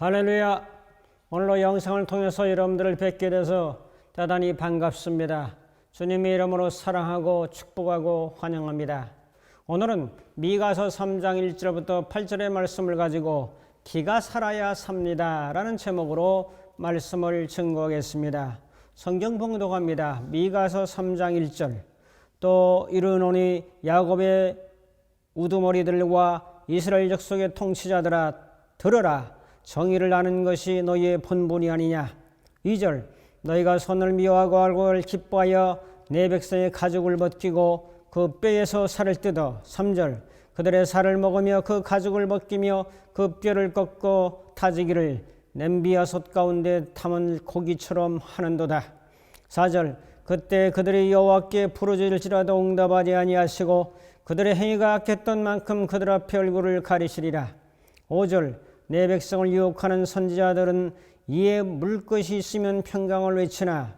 할렐루야! 오늘로 영상을 통해서 여러분들을 뵙게 돼서 대단히 반갑습니다. 주님의 이름으로 사랑하고 축복하고 환영합니다. 오늘은 미가서 3장 1절부터 8절의 말씀을 가지고 기가 살아야 삽니다 라는 제목으로 말씀을 증거하겠습니다. 성경 봉독합니다. 미가서 3장 1절. 또 이르노니 야곱의 우두머리들과 이스라엘 족속의 통치자들아 들으라. 정의를 아는 것이 너희의 본분이 아니냐. 2절. 너희가 손을 미워하고 알고를 기뻐하여 내 백성의 가죽을 벗기고 그 뼈에서 살을 뜯어. 3절. 그들의 살을 먹으며 그 가죽을 벗기며 그 뼈를 꺾고 타지기를 냄비야솥 가운데 담은 고기처럼 하는도다. 4절. 그때 그들이 여호와께 부르짖을지라도 응답하지 아니하시고 그들의 행위가 악했던 만큼 그들 앞에 얼굴을 가리시리라. 5절. 내 백성을 유혹하는 선지자들은 이에 물 것이 있으면 평강을 외치나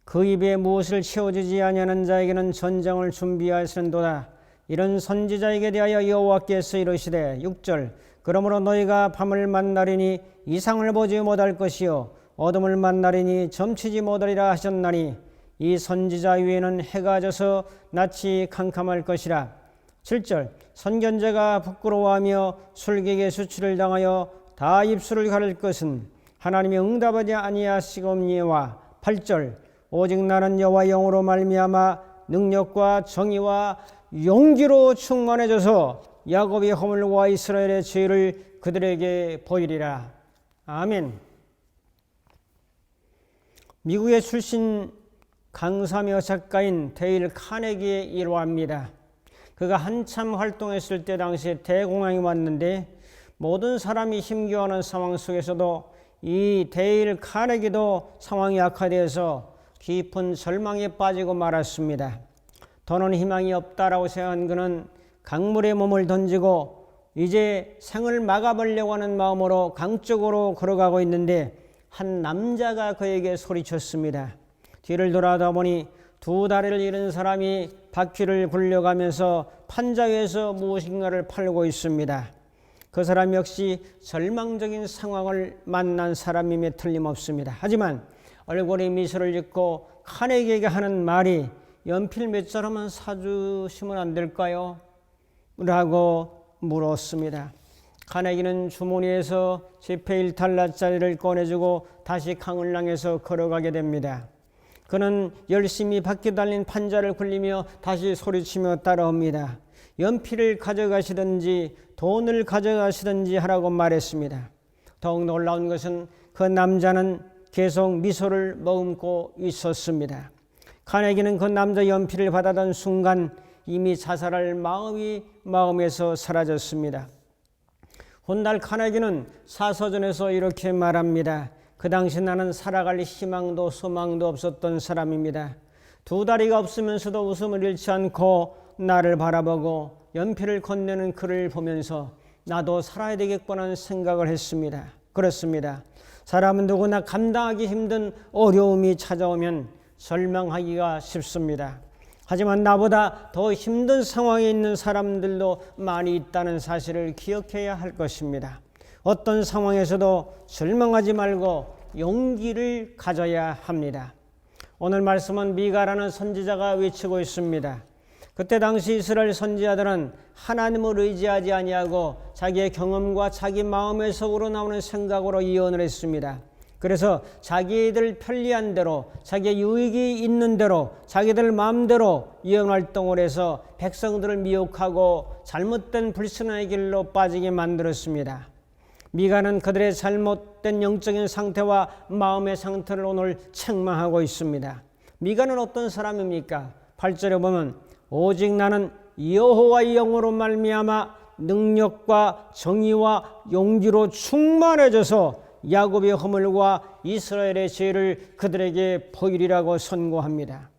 그 입에 무엇을 채워주지 아니하는 자에게는 전쟁을 준비하시는도다. 이런 선지자에게 대하여 여호와께서 이르시되 6절. 그러므로 너희가 밤을 만나리니 이상을 보지 못할 것이요 어둠을 만나리니 점치지 못하리라 하셨나니 이 선지자 위에는 해가 져서 낯이 캄캄할 것이라. 7절. 선견자가 부끄러워하며 술객의 수치를 당하여 다 입술을 가릴 것은 하나님이 응답하지 아니하시옵니와. 8절. 오직 나는 여호와 영으로 말미암아 능력과 정의와 용기로 충만해져서 야곱의 허물과 이스라엘의 죄를 그들에게 보이리라. 아멘. 미국의 출신 강사며 작가인 데일 카네기의 일화입니다. 그가 한참 활동했을 때 당시에 대공황이 왔는데 모든 사람이 힘겨워하는 상황 속에서도 이 데일 카네기도 상황이 악화되어서 깊은 절망에 빠지고 말았습니다. 더는 희망이 없다라고 생각한 그는 강물에 몸을 던지고 이제 생을 막아보려고 하는 마음으로 강 쪽으로 걸어가고 있는데 한 남자가 그에게 소리쳤습니다. 뒤를 돌아다 보니 두 다리를 잃은 사람이 바퀴를 굴려가면서 판자 위에서 무엇인가를 팔고 있습니다. 그 사람 역시 절망적인 상황을 만난 사람임에 틀림없습니다. 하지만 얼굴에 미소를 짓고 카네기에게 하는 말이 연필 몇 자루만 사주시면 안 될까요? 라고 물었습니다. 카네기는 주머니에서 지폐 1달러짜리를 꺼내주고 다시 강을 향해서 걸어가게 됩니다. 그는 열심히 바퀴 달린 판자를 굴리며 다시 소리치며 따라옵니다. 연필을 가져가시든지 돈을 가져가시든지 하라고 말했습니다. 더욱 놀라운 것은 그 남자는 계속 미소를 머금고 있었습니다. 카네기는 그 남자 연필을 받아던 순간 이미 자살할 마음이 마음에서 사라졌습니다. 훗날 카네기는 사서전에서 이렇게 말합니다. 그 당시 나는 살아갈 희망도 소망도 없었던 사람입니다. 두 다리가 없으면서도 웃음을 잃지 않고 나를 바라보고 연필을 건네는 그를 보면서 나도 살아야 되겠구나 생각을 했습니다. 그렇습니다. 사람은 누구나 감당하기 힘든 어려움이 찾아오면 절망하기가 쉽습니다. 하지만 나보다 더 힘든 상황에 있는 사람들도 많이 있다는 사실을 기억해야 할 것입니다. 어떤 상황에서도 절망하지 말고 용기를 가져야 합니다. 오늘 말씀은 미가라는 선지자가 외치고 있습니다. 그때 당시 이스라엘 선지자들은 하나님을 의지하지 아니하고 자기의 경험과 자기 마음의 속으로 나오는 생각으로 예언을 했습니다. 그래서 자기들 편리한 대로 자기의 유익이 있는 대로 자기들 마음대로 예언 활동을 해서 백성들을 미혹하고 잘못된 불신의 길로 빠지게 만들었습니다. 미가는 그들의 잘못된 영적인 상태와 마음의 상태를 오늘 책망하고 있습니다. 미가는 어떤 사람입니까? 8절에 보면 오직 나는 여호와의 영으로 말미암아 능력과 정의와 용기로 충만해져서 야곱의 허물과 이스라엘의 죄를 그들에게 보이리라고 선고합니다.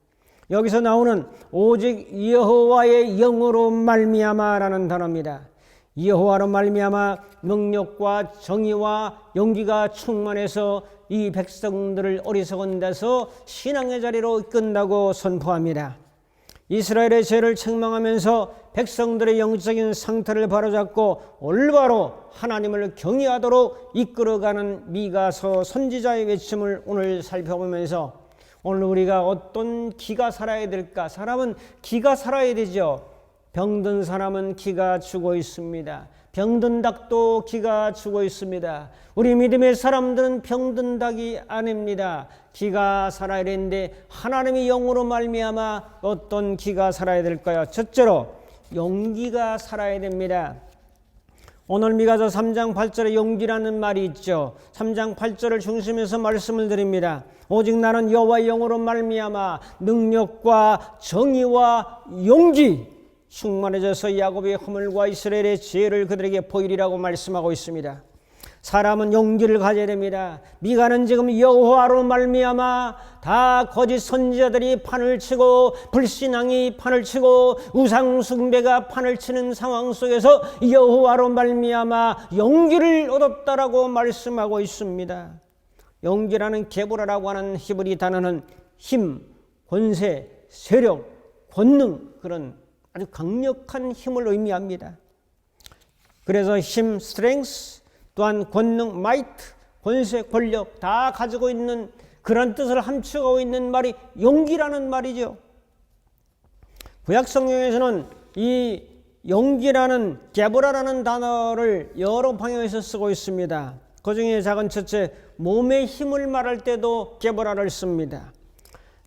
여기서 나오는 오직 여호와의 영으로 말미암아라는 단어입니다. 여호와로 말미암아 능력과 정의와 용기가 충만해서 이 백성들을 어리석은 데서 신앙의 자리로 이끈다고 선포합니다. 이스라엘의 죄를 책망하면서 백성들의 영적인 상태를 바로잡고 올바로 하나님을 경외하도록 이끌어가는 미가서 선지자의 외침을 오늘 살펴보면서 오늘 우리가 어떤 기가 살아야 될까? 사람은 기가 살아야 되죠. 병든 사람은 기가 죽어 있습니다. 병든 닭도 기가 죽어 있습니다. 우리 믿음의 사람들은 병든 닭이 아닙니다. 기가 살아야 되는데 하나님의 영으로 말미암아 어떤 기가 살아야 될까요? 첫째로 용기가 살아야 됩니다. 오늘 미가서 3장 8절에 용기라는 말이 있죠. 3장 8절을 중심해서 말씀을 드립니다. 오직 나는 여호와의 영으로 말미암아 능력과 정의와 용기 충만해져서 야곱의 허물과 이스라엘의 죄를 그들에게 보이리라고 말씀하고 있습니다. 사람은 용기를 가져야 됩니다. 미가는 지금 여호와로 말미암아 다 거짓 선지자들이 판을 치고 불신앙이 판을 치고 우상 숭배가 판을 치는 상황 속에서 여호와로 말미암아 용기를 얻었다라고 말씀하고 있습니다. 용기라는 게보라라고 하는 히브리 단어는 힘, 권세, 세력, 권능, 그런 아주 강력한 힘을 의미합니다. 그래서 힘, strength, 또한 권능, might, 권세, 권력 다 가지고 있는 그런 뜻을 함축하고 있는 말이 용기라는 말이죠. 구약 성경에서는 이 용기라는 게보라라는 단어를 여러 방향에서 쓰고 있습니다. 그 중에 작은 첫째, 몸의 힘을 말할 때도 게보라를 씁니다.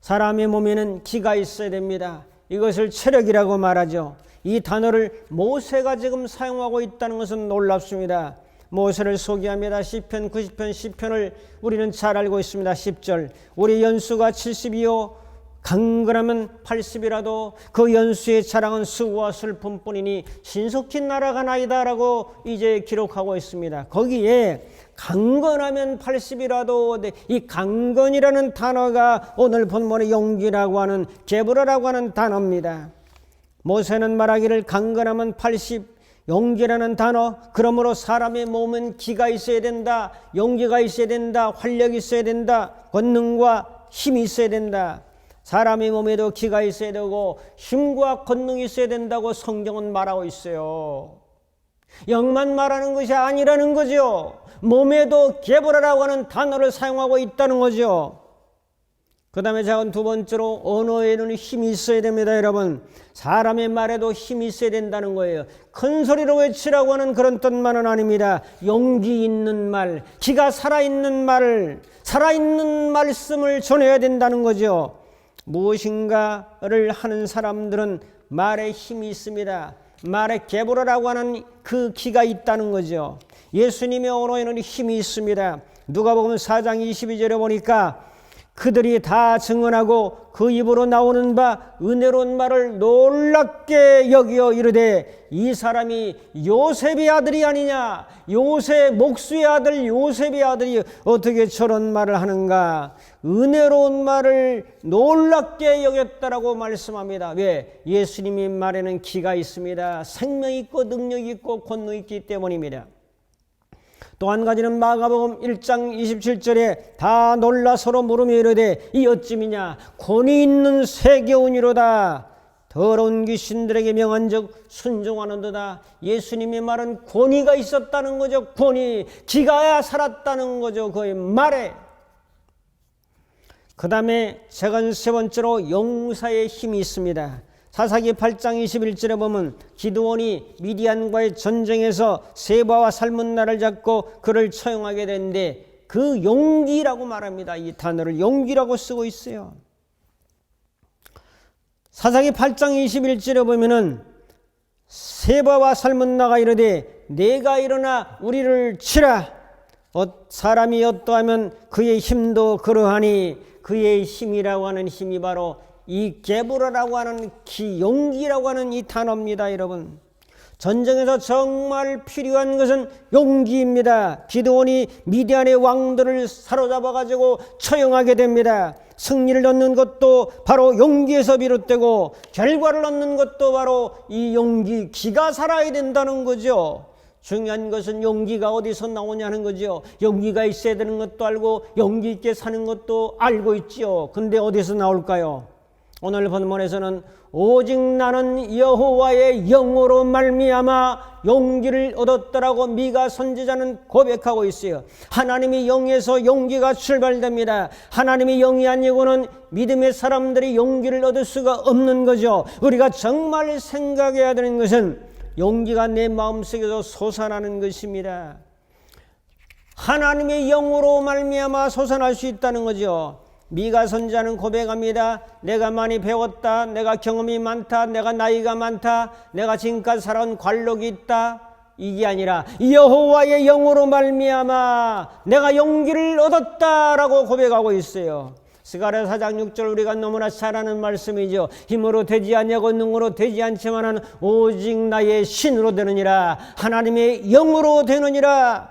사람의 몸에는 기가 있어야 됩니다. 이것을 체력이라고 말하죠. 이 단어를 모세가 지금 사용하고 있다는 것은 놀랍습니다. 모세를 소개합니다. 시편 90편 시편을 우리는 잘 알고 있습니다. 10절 우리 연수가 70이요 강건하면 80이라도 그 연수의 자랑은 수고와 슬픔뿐이니 신속히 날아가나이다 라고 이제 기록하고 있습니다. 거기에 강건하면 80이라도 이 강건이라는 단어가 오늘 본문의 용기라고 하는 게보라라고 하는 단어입니다. 모세는 말하기를 강건하면 80 용기라는 단어, 그러므로 사람의 몸은 기가 있어야 된다, 용기가 있어야 된다, 활력이 있어야 된다, 권능과 힘이 있어야 된다. 사람의 몸에도 기가 있어야 되고 힘과 권능이 있어야 된다고 성경은 말하고 있어요. 영만 말하는 것이 아니라는 거죠. 몸에도 게보라라고 하는 단어를 사용하고 있다는 거죠. 그 다음에 작은 두 번째로 언어에는 힘이 있어야 됩니다. 여러분, 사람의 말에도 힘이 있어야 된다는 거예요. 큰 소리로 외치라고 하는 그런 뜻만은 아닙니다. 용기 있는 말, 기가 살아있는 말, 살아있는 말씀을 전해야 된다는 거죠. 무엇인가를 하는 사람들은 말에 힘이 있습니다. 말에 게보라라고 하는 그 기가 있다는 거죠. 예수님의 언어에는 힘이 있습니다. 누가복음 4장 22절에 보니까 그들이 다 증언하고 그 입으로 나오는 바 은혜로운 말을 놀랍게 여기어 이르되 이 사람이 요셉의 아들이 아니냐, 요셉 목수의 아들 요셉의 아들이 어떻게 저런 말을 하는가. 은혜로운 말을 놀랍게 여겼다라고 말씀합니다. 왜? 예수님의 말에는 기가 있습니다. 생명 있고 능력 있고 권능 있기 때문입니다. 또 한 가지는 마가복음 1장 27절에 다 놀라 서로 물으며 이르되 이 어찌미냐 권위 있는 세계운이로다. 더러운 귀신들에게 명한즉 순종하는도다. 예수님의 말은 권위가 있었다는 거죠. 권위, 기가 살았다는 거죠. 그의 말에. 그 다음에 second 세 번째로 용사의 힘이 있습니다. 사사기 8장 21절에 보면 기드온이 미디안과의 전쟁에서 세바와 살문나를 잡고 그를 처형하게 되는데 그 용기라고 말합니다. 이 단어를 용기라고 쓰고 있어요. 사사기 8장 21절에 보면은 세바와 살문나가 이르되 내가 일어나 우리를 치라. 사람이 어떠하면 그의 힘도 그러하니 그의 힘이라고 하는 힘이 바로 이 게보라라고 하는 용기라고 하는 이 단어입니다. 여러분, 전쟁에서 정말 필요한 것은 용기입니다. 기드온이 미디안의 왕들을 사로잡아 가지고 처형하게 됩니다. 승리를 얻는 것도 바로 용기에서 비롯되고 결과를 얻는 것도 바로 이 용기, 기가 살아야 된다는 거죠. 중요한 것은 용기가 어디서 나오냐는 거죠. 용기가 있어야 되는 것도 알고 용기 있게 사는 것도 알고 있죠. 근데 어디서 나올까요? 오늘 본문에서는 오직 나는 여호와의 영으로 말미암아 용기를 얻었더라고 미가 선지자는 고백하고 있어요. 하나님이 영에서 용기가 출발됩니다. 하나님이 영이 아니고는 믿음의 사람들이 용기를 얻을 수가 없는 거죠. 우리가 정말 생각해야 되는 것은 용기가 내 마음속에서 솟아나는 것입니다. 하나님의 영으로 말미암아 솟아날 수 있다는 거죠. 미가 선지자는 고백합니다. 내가 많이 배웠다. 내가 경험이 많다. 내가 나이가 많다. 내가 지금까지 살아온 관록이 있다. 이게 아니라 여호와의 영으로 말미암아 내가 용기를 얻었다라고 고백하고 있어요. 스가랴 4장 6절 우리가 너무나 잘 아는 말씀이죠. 힘으로 되지 아니하고 능으로 되지 않지만은 오직 나의 신으로 되느니라. 하나님의 영으로 되느니라.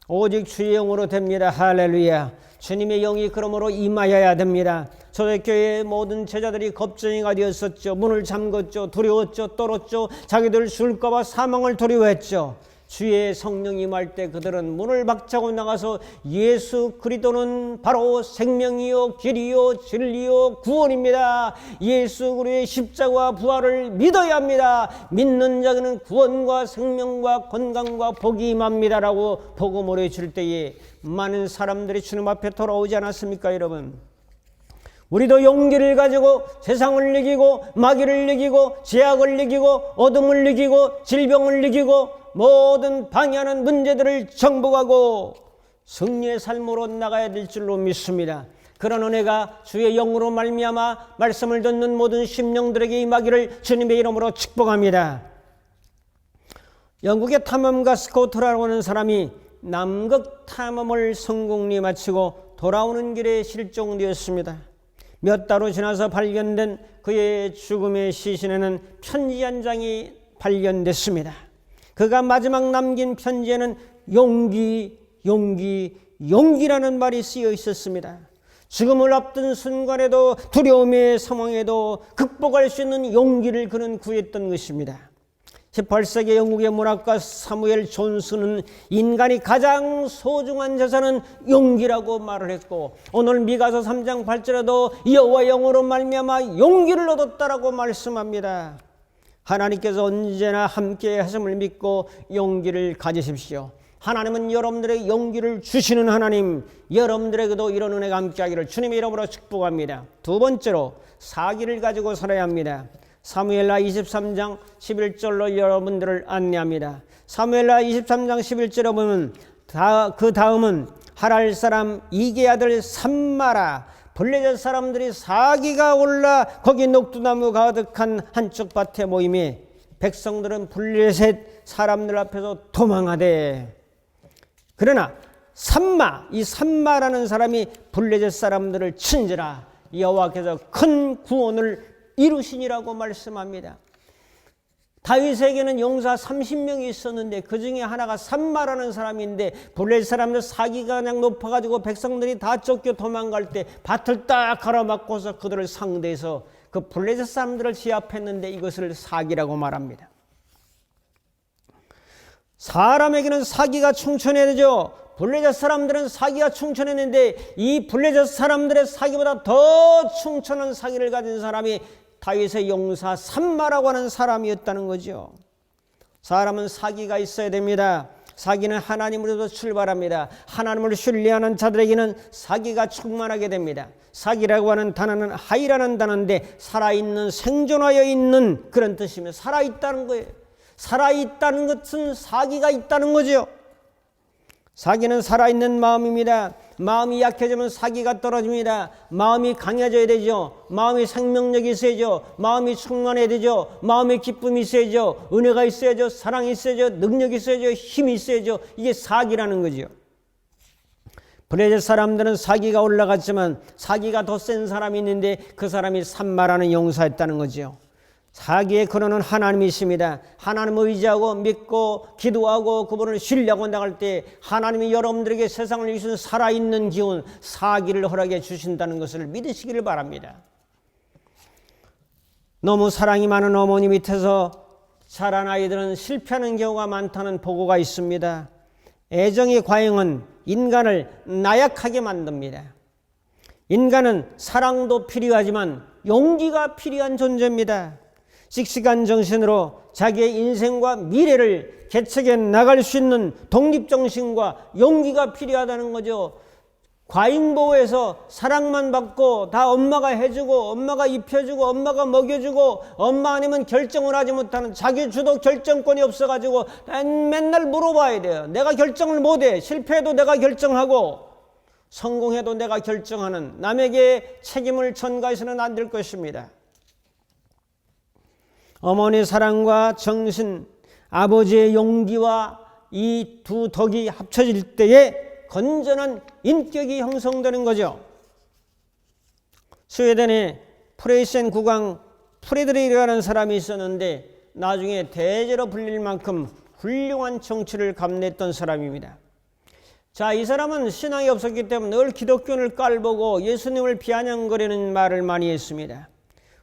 오직 주의 영으로 됩니다. 할렐루야. 주님의 영이 그러므로 임하여야 됩니다. 초대교회의 모든 제자들이 겁쟁이가 되었었죠. 문을 잠궜죠. 두려웠죠. 떨었죠. 자기들 죽을까 봐 사망을 두려워했죠. 주의 성령이 임할 때 그들은 문을 박차고 나가서 예수 그리스도는 바로 생명이요 길이요 진리요 구원입니다. 예수 그리스도의 십자가와 부활을 믿어야 합니다. 믿는 자는 구원과 생명과 건강과 복이 임합니다라고 복음을 해줄 때에 많은 사람들이 주님 앞에 돌아오지 않았습니까, 여러분? 우리도 용기를 가지고 세상을 이기고 마귀를 이기고 죄악을 이기고 어둠을 이기고 질병을 이기고 모든 방해하는 문제들을 정복하고 승리의 삶으로 나가야 될 줄로 믿습니다. 그런 은혜가 주의 영으로 말미암아 말씀을 듣는 모든 심령들에게 임하기를 주님의 이름으로 축복합니다. 영국의 탐험가 스코트라고 하는 사람이 남극 탐험을 성공리에 마치고 돌아오는 길에 실종되었습니다. 몇 달 후 지나서 발견된 그의 죽음의 시신에는 편지 한 장이 발견됐습니다. 그가 마지막 남긴 편지에는 용기라는 말이 쓰여 있었습니다. 죽음을 앞둔 순간에도 두려움의 상황에도 극복할 수 있는 용기를 그는 구했던 것입니다. 18세기 영국의 문학가 사무엘 존슨은 인간이 가장 소중한 자산은 용기라고 말을 했고 오늘 미가서 3장 8절에도 여호와의 영으로 말미암아 용기를 얻었다라고 말씀합니다. 하나님께서 언제나 함께 하심을 믿고 용기를 가지십시오. 하나님은 여러분들에게 용기를 주시는 하나님, 여러분들에게도 이런 은혜가 함께하기를 주님의 이름으로 축복합니다. 두 번째로 사기를 가지고 살아야 합니다. 사무엘하 23장 11절로 여러분들을 안내합니다. 사무엘하 23장 11절에 보면 그 다음은 하랄 사람 이게 아들 삼마라 블레셋 사람들이 사기가 올라 거기 녹두나무 가득한 한쪽 밭에 모임에 백성들은 블레셋 사람들 앞에서 도망하되 그러나 이 삼마라는 사람이 블레셋 사람들을 친지라 여호와께서 큰 구원을 이루시니라고 말씀합니다. 다윗에게는 용사 30명이 있었는데 그 중에 하나가 삼마라는 사람인데 블레셋 사람들 사기가 그냥 높아가지고 백성들이 다 쫓겨 도망갈 때 밭을 딱 가로막고서 그들을 상대해서 그 블레셋 사람들을 제압했는데 이것을 사기라고 말합니다. 사람에게는 사기가 충천해야 되죠. 블레셋 사람들은 사기가 충천했는데 이 블레셋 사람들의 사기보다 더 충천한 사기를 가진 사람이 다윗의 용사 삼마라고 하는 사람이었다는 거죠. 사람은 사기가 있어야 됩니다. 사기는 하나님으로부터 출발합니다. 하나님을 신뢰하는 자들에게는 사기가 충만하게 됩니다. 사기라고 하는 단어는 하이라는 단어인데 살아있는 생존하여 있는 그런 뜻이며 살아있다는 거예요. 살아있다는 것은 사기가 있다는 거죠. 사기는 살아있는 마음입니다. 마음이 약해지면 사기가 떨어집니다. 마음이 강해져야 되죠. 마음이 생명력이 있어야죠. 마음이 충만해야 되죠. 마음에 기쁨이 있어야죠. 은혜가 있어야죠. 사랑이 있어야죠. 능력이 있어야죠. 힘이 있어야죠. 이게 사기라는 거죠. 블레셋 사람들은 사기가 올라갔지만 사기가 더 센 사람이 있는데 그 사람이 삼마라는 용사였다는 거죠. 사기의 근원은 하나님이십니다. 하나님을 의지하고 믿고 기도하고 그분을 신뢰하고 나갈 때 하나님이 여러분들에게 세상을 이기는 살아있는 기운 사기를 허락해 주신다는 것을 믿으시기를 바랍니다. 너무 사랑이 많은 어머니 밑에서 자란 아이들은 실패하는 경우가 많다는 보고가 있습니다. 애정의 과잉은 인간을 나약하게 만듭니다. 인간은 사랑도 필요하지만 용기가 필요한 존재입니다. 씩씩한 정신으로 자기의 인생과 미래를 개척해 나갈 수 있는 독립정신과 용기가 필요하다는 거죠. 과잉보호에서 사랑만 받고 다 엄마가 해주고 엄마가 입혀주고 엄마가 먹여주고 엄마 아니면 결정을 하지 못하는 자기 주도 결정권이 없어가지고 맨날 물어봐야 돼요. 내가 결정을 못해. 실패해도 내가 결정하고 성공해도 내가 결정하는 남에게 책임을 전가해서는 안 될 것입니다. 어머니의 사랑과 정신, 아버지의 용기와 이 두 덕이 합쳐질 때에 건전한 인격이 형성되는 거죠. 스웨덴의 프레이센 국왕 프레드릭이라는 사람이 있었는데 나중에 대제로 불릴 만큼 훌륭한 정치를 감내했던 사람입니다. 자, 이 사람은 신앙이 없었기 때문에 늘 기독교를 깔보고 예수님을 비아냥거리는 말을 많이 했습니다.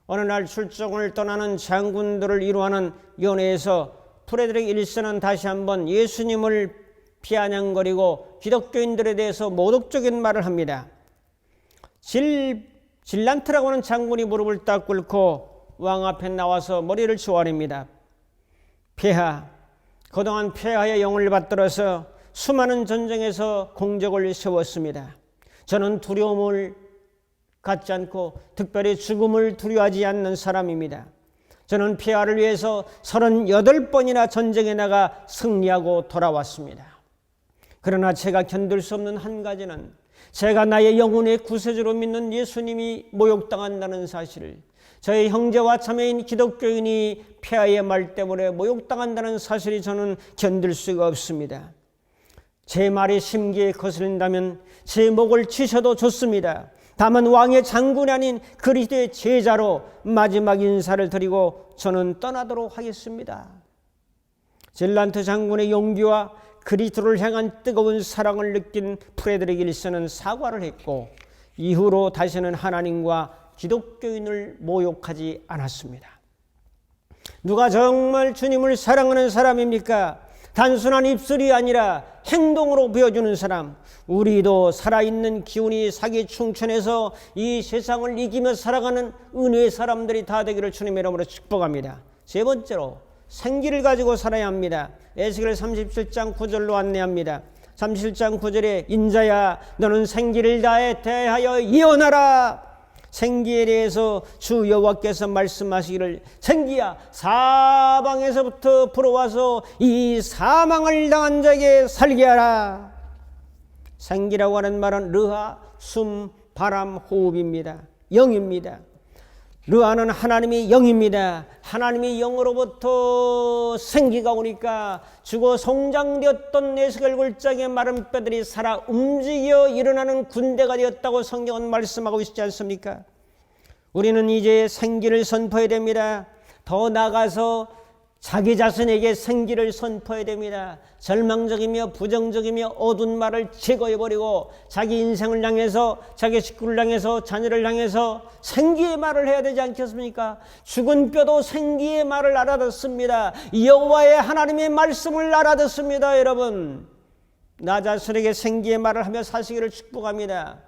어느 날 출정을 떠나는 장군들을 이루하는 연회에서 프레드릭 1세는 다시 한번 예수님을 비아냥거리고 기독교인들에 대해서 모독적인 말을 합니다. 질란트라고 하는 장군이 무릎을 딱 꿇고 왕 앞에 나와서 머리를 조아립니다. 폐하, 그동안 폐하의 영을 받들어서 수많은 전쟁에서 공적을 세웠습니다. 저는 두려움을 갖지 않고 특별히 죽음을 두려워하지 않는 사람입니다. 저는 폐하를 위해서 38번이나 전쟁에 나가 승리하고 돌아왔습니다. 그러나 제가 견딜 수 없는 한 가지는 제가 나의 영혼의 구세주로 믿는 예수님이 모욕당한다는 사실을, 저의 형제와 자매인 기독교인이 폐하의 말 때문에 모욕당한다는 사실이 저는 견딜 수가 없습니다. 제 말이 심기에 거슬린다면 제 목을 치셔도 좋습니다. 다만 왕의 장군이 아닌 그리스도의 제자로 마지막 인사를 드리고 저는 떠나도록 하겠습니다. 질란트 장군의 용기와 그리스도를 향한 뜨거운 사랑을 느낀 프레드릭 1세는 사과를 했고 이후로 다시는 하나님과 기독교인을 모욕하지 않았습니다. 누가 정말 주님을 사랑하는 사람입니까? 단순한 입술이 아니라 행동으로 보여주는 사람. 우리도 살아있는 기운이 사기 충천해서 이 세상을 이기며 살아가는 은혜의 사람들이 다 되기를 주님의 이름으로 축복합니다. 세 번째로 생기를 가지고 살아야 합니다. 에스겔 37장 9절로 안내합니다. 37장 9절에 인자야 너는 생기를 다해 대하여 예언하라. 생기에 대해서 주 여호와께서 말씀하시기를 생기야 사방에서부터 불어와서 이 사망을 당한 자에게 살게 하라. 생기라고 하는 말은 르하, 숨, 바람, 호흡입니다. 영입니다. 르하는 하나님이 영입니다. 하나님이 영으로부터 생기가 오니까 죽어 성장되었던 에스겔 굴장의 마른 뼈들이 살아 움직여 일어나는 군대가 되었다고 성경은 말씀하고 있지 않습니까? 우리는 이제 생기를 선포해야 됩니다. 더 나아가서 자기 자신에게 생기를 선포해야 됩니다. 절망적이며 부정적이며 어두운 말을 제거해버리고 자기 인생을 향해서 자기 식구를 향해서 자녀를 향해서 생기의 말을 해야 되지 않겠습니까? 죽은 뼈도 생기의 말을 알아듣습니다. 여호와의 하나님의 말씀을 알아듣습니다. 여러분, 나 자신에게 생기의 말을 하며 사시기를 축복합니다.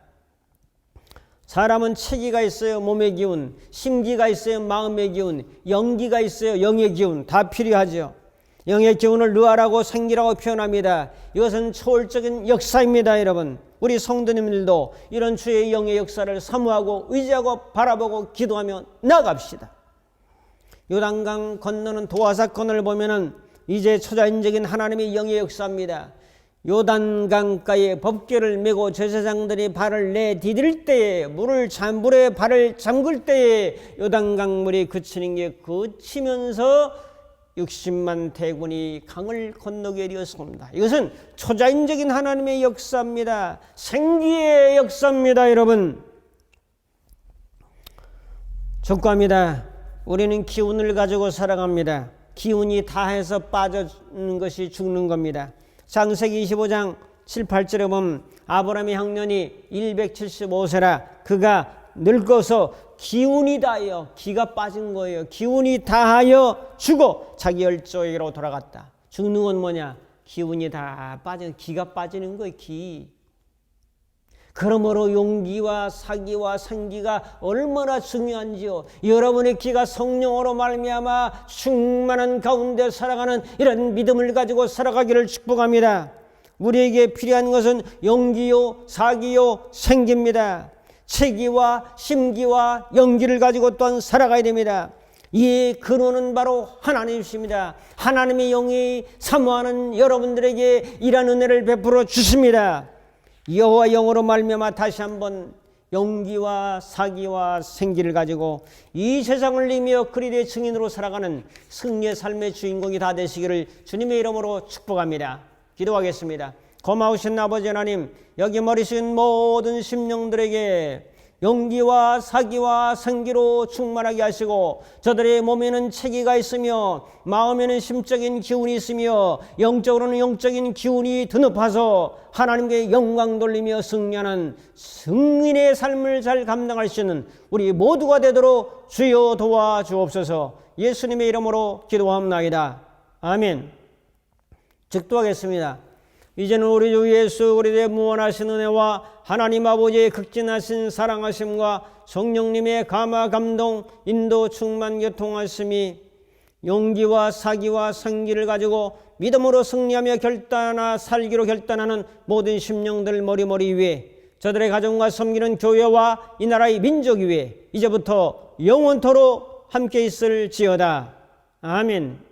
사람은 체기가 있어요. 몸의 기운, 심기가 있어요. 마음의 기운, 영기가 있어요. 영의 기운, 다 필요하죠. 영의 기운을 르하라고 생기라고 표현합니다. 이것은 초월적인 역사입니다. 여러분, 우리 성도님들도 이런 주의 영의 역사를 사모하고 의지하고 바라보고 기도하며 나아갑시다. 요단강 건너는 도화 사건을 보면은 이제 초자연적인 하나님의 영의 역사입니다. 요단강가에 법궤를 메고 제사장들이 발을 내디딜 때에 물에 발을 잠글 때에 요단강 물이 그치는 게 그치면서 60만 대군이 강을 건너게 되었습니다. 이것은 초자연적인 하나님의 역사입니다. 생기의 역사입니다. 여러분, 족구합니다. 우리는 기운을 가지고 살아갑니다. 기운이 다해서 빠지는 것이 죽는 겁니다. 창세기 25장 7, 8절에 보면 아브라함의 형년이 175세라 그가 늙어서 기운이 다하여, 기가 빠진 거예요. 기운이 다하여 죽어 자기 열조에게로 돌아갔다. 죽는 건 뭐냐? 기운이 다 빠진, 기가 빠지는 거예요. 기. 그러므로 용기와 사기와 생기가 얼마나 중요한지요. 여러분의 기가 성령으로 말미암아 충만한 가운데 살아가는 이런 믿음을 가지고 살아가기를 축복합니다. 우리에게 필요한 것은 용기요, 사기요, 생기입니다. 체기와 심기와 용기를 가지고 또한 살아가야 됩니다. 이 근원은 바로 하나님이십니다. 하나님의 영이 사모하는 여러분들에게 이런 은혜를 베풀어 주십니다. 여호와 영으로 말미암아 다시 한번 용기와 사기와 생기를 가지고 이 세상을 이며 그리스도의 증인으로 살아가는 승리의 삶의 주인공이 다 되시기를 주님의 이름으로 축복합니다. 기도하겠습니다. 고마우신 아버지 하나님, 여기 머리신 모든 심령들에게 용기와 사기와 생기로 충만하게 하시고 저들의 몸에는 체기가 있으며 마음에는 심적인 기운이 있으며 영적으로는 영적인 기운이 드높아서 하나님께 영광 돌리며 승리하는 승인의 삶을 잘 감당할 수 있는 우리 모두가 되도록 주여 도와주옵소서. 예수님의 이름으로 기도합나이다. 아멘. 즉도하겠습니다. 이제는 우리 주 예수 그리스도의 무한하신 은혜와 하나님 아버지의 극진하신 사랑하심과 성령님의 감화 감동 인도 충만 교통하심이 용기와 사기와 생기를 가지고 믿음으로 승리하며 살기로 결단하는 모든 심령들 머리머리 위에 저들의 가정과 섬기는 교회와 이 나라의 민족 위에 이제부터 영원토록 함께 있을지어다. 아멘.